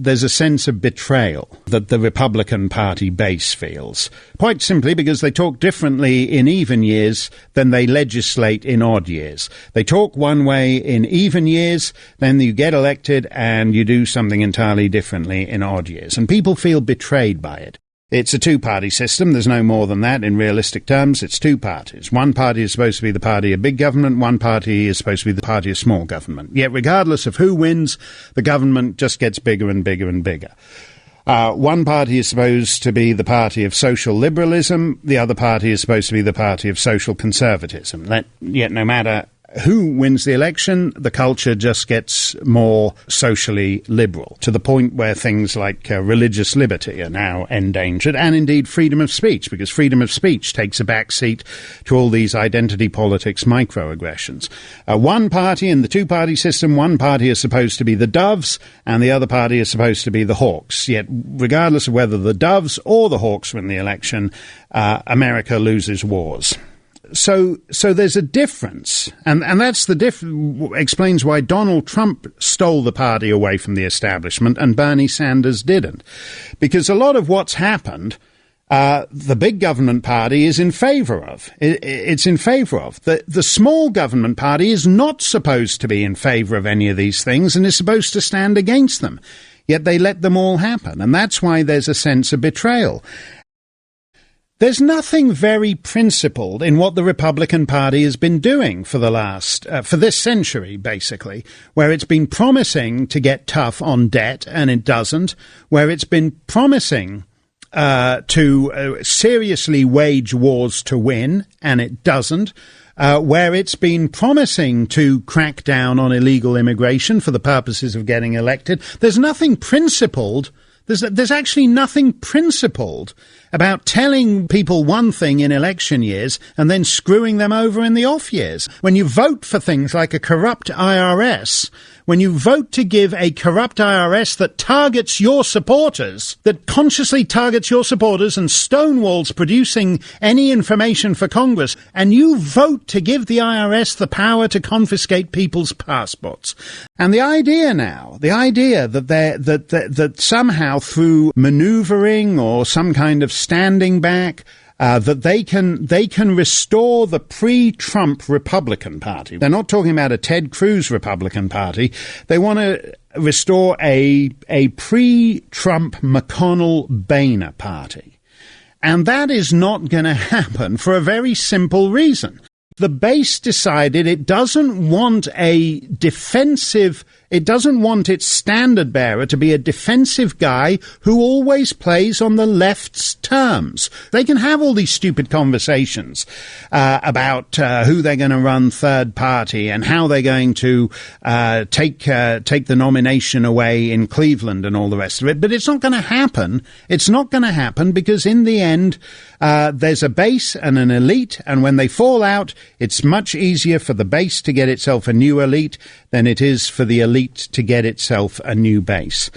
there's a sense of betrayal that the Republican Party base feels, quite simply because they talk differently in even years than they legislate in odd years. They talk one way in even years, then you get elected and you do something entirely differently in odd years. And people feel betrayed by it. It's a two-party system. There's no more than that in realistic terms. It's two parties. One party is supposed to be the party of big government. One party is supposed to be the party of small government. Yet regardless of who wins, the government just gets bigger and bigger and bigger. One party is supposed to be the party of social liberalism. The other party is supposed to be the party of social conservatism. Yet no matter who wins the election, the culture just gets more socially liberal, to the point where things like religious liberty are now endangered, and indeed freedom of speech, because freedom of speech takes a back seat to all these identity politics microaggressions. One party in the two-party system, one party is supposed to be the doves, and the other party is supposed to be the hawks. Yet, regardless of whether the doves or the hawks win the election, America loses wars. So there's a difference, and that's explains why Donald Trump stole the party away from the establishment and Bernie Sanders didn't. Because a lot of what's happened, the big government party is in favor of. It's in favor of. The small government party is not supposed to be in favor of any of these things and is supposed to stand against them. Yet they let them all happen, and that's why there's a sense of betrayal. There's nothing very principled in what the Republican Party has been doing for the last, for this century, basically, where it's been promising to get tough on debt and it doesn't, where it's been promising to seriously wage wars to win and it doesn't, where it's been promising to crack down on illegal immigration for the purposes of getting elected. There's nothing principled. There's actually nothing principled about telling people one thing in election years and then screwing them over in the off years. When you vote for things like a corrupt IRS, when you vote to give a corrupt IRS that targets your supporters, that consciously targets your supporters and stonewalls producing any information for Congress, and you vote to give the IRS the power to confiscate people's passports. And the idea that somehow through maneuvering or some kind of standing back, that they can restore the pre-Trump Republican Party. They're not talking about a Ted Cruz Republican Party. They want to restore a pre-Trump McConnell Boehner Party. And that is not going to happen for a very simple reason. The base decided it doesn't want its standard bearer to be a defensive guy who always plays on the left's terms. They can have all these stupid conversations about who they're going to run third party and how they're going to take the nomination away in Cleveland and all the rest of it. But it's not going to happen. It's not going to happen because in the end, there's a base and an elite, and when they fall out, it's much easier for the base to get itself a new elite than it is for the elite to get itself a new base.